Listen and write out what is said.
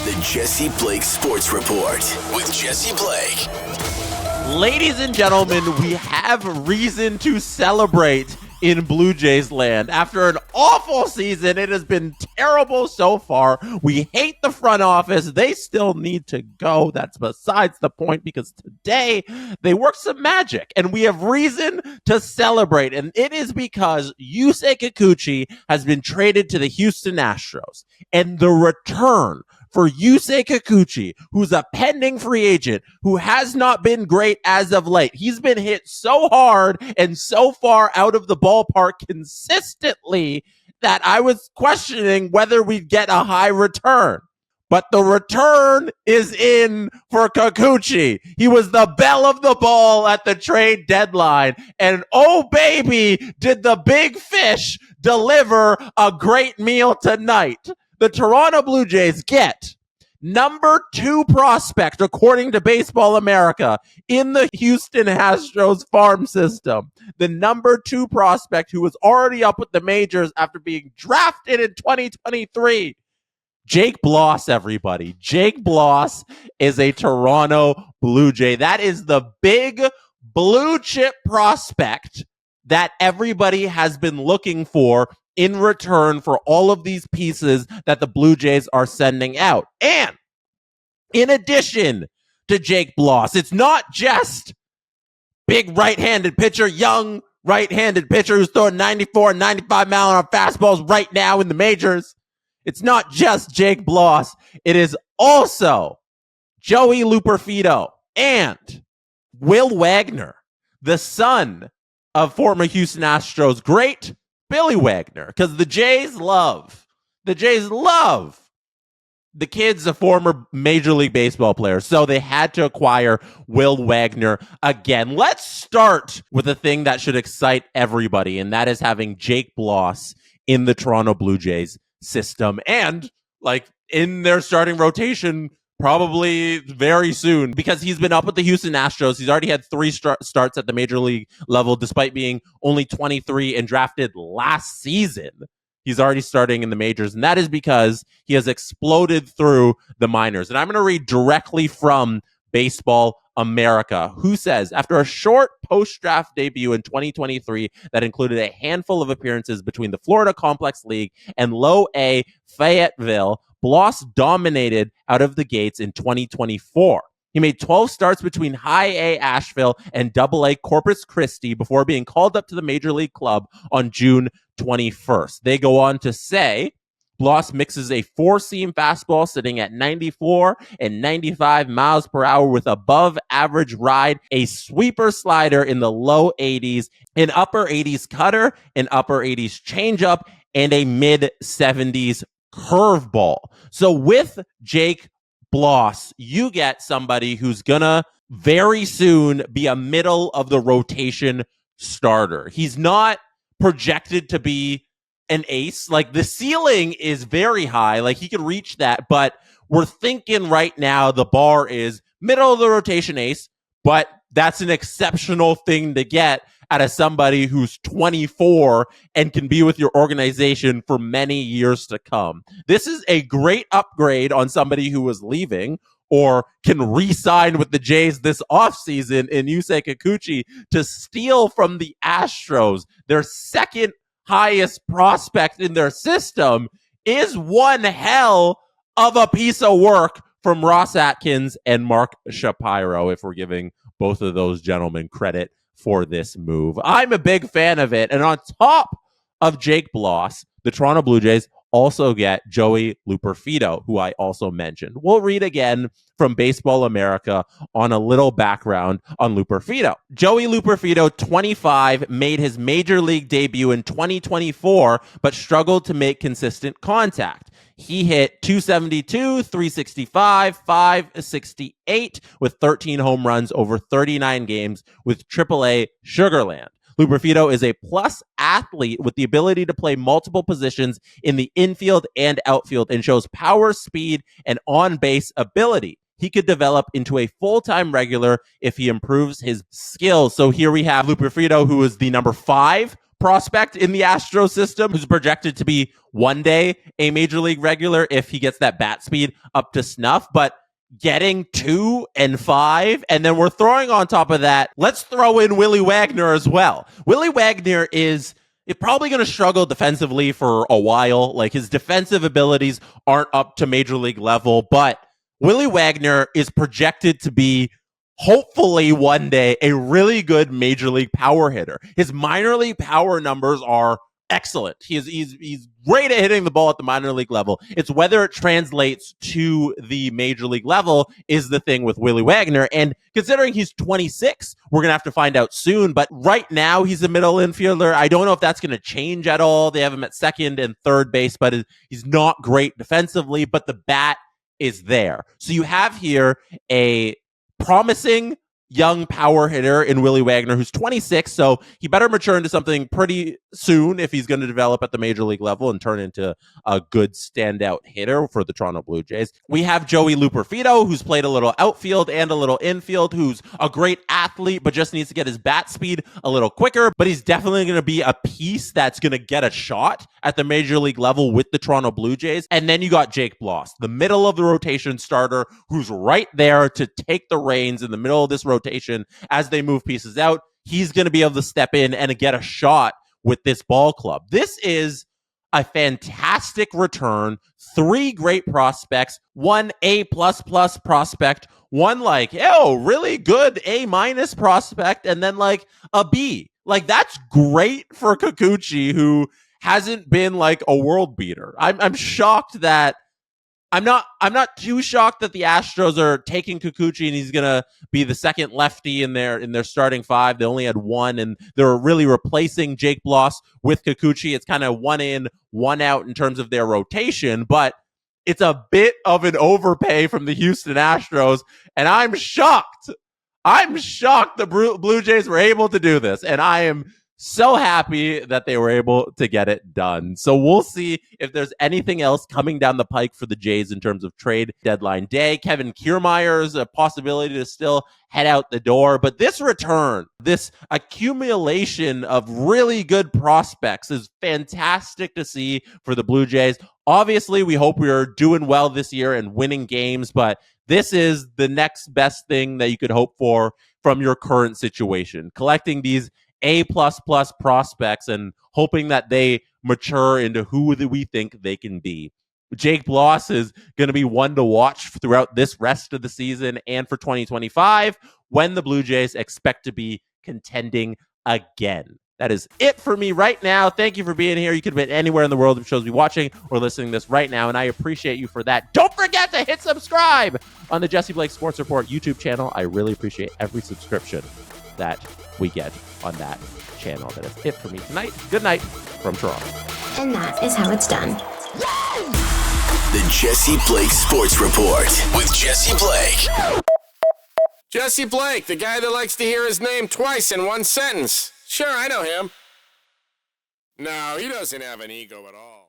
The Jesse Blake Sports Report with Jesse Blake. Ladies and gentlemen, we have reason to celebrate in Blue Jays land. After an awful season, it has been terrible so far. We hate the front office. They still need to go. That's besides the point, because today they worked some magic and we have reason to celebrate. And it is because Yusei Kikuchi has been traded to the Houston Astros, and the return for Yusei Kikuchi, who's a pending free agent, who has not been great as of late. He's been hit so hard and so far out of the ballpark consistently that I was questioning whether we'd get a high return. But the return is in for Kikuchi. He was the belle of the ball at the trade deadline. And oh baby, did the big fish deliver a great meal tonight. The Toronto Blue Jays get number 2 prospect, according to Baseball America, in the Houston Astros farm system. The number 2 prospect, who was already up with the majors after being drafted in 2023. Jake Bloss, everybody. Jake Bloss is a Toronto Blue Jay. That is the big blue chip prospect that everybody has been looking for in return for all of these pieces that the Blue Jays are sending out. And in addition to Jake Bloss, it's not just big right-handed pitcher, young right-handed pitcher who's throwing 94 and 95 mile an hour fastballs right now in the majors. It's not just Jake Bloss. It is also Joey Loperfido and Will Wagner, the son of former Houston Astros great Willy Wagner, because the Jays love the kid's a former Major League Baseball player, so they had to acquire Will Wagner again. Let's start with the thing that should excite everybody, and that is having Jake Bloss in the Toronto Blue Jays system, and in their starting rotation probably very soon, because he's been up with the Houston Astros. He's already had 3 starts at the major league level, despite being only 23 and drafted last season. He's already starting in the majors, and that is because he has exploded through the minors. And I'm going to read directly from Baseball America, who says, after a short post-draft debut in 2023 that included a handful of appearances between the Florida Complex League and Low A Fayetteville, Bloss dominated out of the gates in 2024. He made 12 starts between High A Asheville and Double A Corpus Christi before being called up to the Major League club on June 21st. They go on to say, Bloss mixes a 4-seam fastball sitting at 94 and 95 miles per hour with above average ride, a sweeper slider in the low 80s, an upper 80s cutter, an upper 80s changeup, and a mid 70s curveball. So with Jake Bloss, you get somebody who's gonna very soon be a middle of the rotation starter. He's not projected to be an ace. The ceiling is very high. He could reach that, but we're thinking right now the bar is middle of the rotation ace, but that's an exceptional thing to get out of somebody who's 24 and can be with your organization for many years to come. This is a great upgrade on somebody who was leaving or can re-sign with the Jays this offseason in Yusei Kikuchi to steal from the Astros, their second highest prospect in their system, is one hell of a piece of work from Ross Atkins and Mark Shapiro, if we're giving both of those gentlemen credit for this move. I'm a big fan of it. And on top of Jake Bloss, the Toronto Blue Jays also get Joey Loperfido, who I also mentioned. We'll read again from Baseball America on a little background on Liperfido. Joey Liperfido, 25, made his major league debut in 2024, but struggled to make consistent contact. He hit 272, 365, 568 with 13 home runs over 39 games with AAA Sugarland. Liperfido is a plus athlete with the ability to play multiple positions in the infield and outfield and shows power, speed, and on-base ability. He could develop into a full-time regular if he improves his skills. So here we have Liperfido, who is the number 5 prospect in the Astros system, who's projected to be one day a major league regular if he gets that bat speed up to snuff, but getting 2 and 5, and then we're throwing on top of that, let's throw in Willy Wagner as well. Willy Wagner is probably going to struggle defensively for a while. Like, his defensive abilities aren't up to major league level, but Willy Wagner is projected to be, hopefully one day, a really good major league power hitter. His minor league power numbers are excellent. He's great at hitting the ball at the minor league level. It's whether it translates to the major league level is the thing with Willy Wagner. And considering he's 26, we're going to have to find out soon. But right now, he's a middle infielder. I don't know if that's going to change at all. They have him at second and third base, but he's not great defensively, but the bat is there. So you have here a promising young power hitter in Willy Wagner, who's 26, so he better mature into something pretty soon if he's going to develop at the major league level and turn into a good standout hitter for the Toronto Blue Jays. We have Joey Loperfido, who's played a little outfield and a little infield, who's a great athlete, but just needs to get his bat speed a little quicker, but he's definitely going to be a piece that's going to get a shot at the major league level with the Toronto Blue Jays. And then you got Jake Bloss, the middle of the rotation starter, who's right there to take the reins in the middle of this rotation as they move pieces out. He's going to be able to step in and get a shot with this ball club. This is a fantastic return. 3 great prospects, 1 A++ prospect, 1 really good A- prospect, and then a B. That's great for Kikuchi, who hasn't been a world beater. I'm shocked that I'm not too shocked that the Astros are taking Kikuchi and he's gonna be the second lefty in their starting 5. They only had 1, and they're really replacing Jake Bloss with Kikuchi. It's kind of 1 in, 1 out in terms of their rotation, but it's a bit of an overpay from the Houston Astros, and I'm shocked. I'm shocked the Blue Jays were able to do this, and I am so happy that they were able to get it done. So we'll see if there's anything else coming down the pike for the Jays in terms of trade deadline day. Kevin Kiermaier's a possibility to still head out the door. But this return, this accumulation of really good prospects is fantastic to see for the Blue Jays. Obviously, we hope we are doing well this year and winning games, but this is the next best thing that you could hope for from your current situation. Collecting these A++ prospects and hoping that they mature into who we think they can be. Jake Bloss is going to be one to watch throughout this rest of the season and for 2025 when the Blue Jays expect to be contending again. That is it for me right now. Thank you for being here. You could have been anywhere in the world of shows be watching or listening to this right now, and I appreciate you for that. Don't forget to hit subscribe on the Jesse Blake Sports Report YouTube channel. I really appreciate every subscription that we get on that channel. That is it for me tonight. Good night from Toronto. And that is how it's done. The Jesse Blake Sports Report with Jesse Blake. Jesse Blake, the guy that likes to hear his name twice in one sentence. Sure, I know him. No, he doesn't have an ego at all.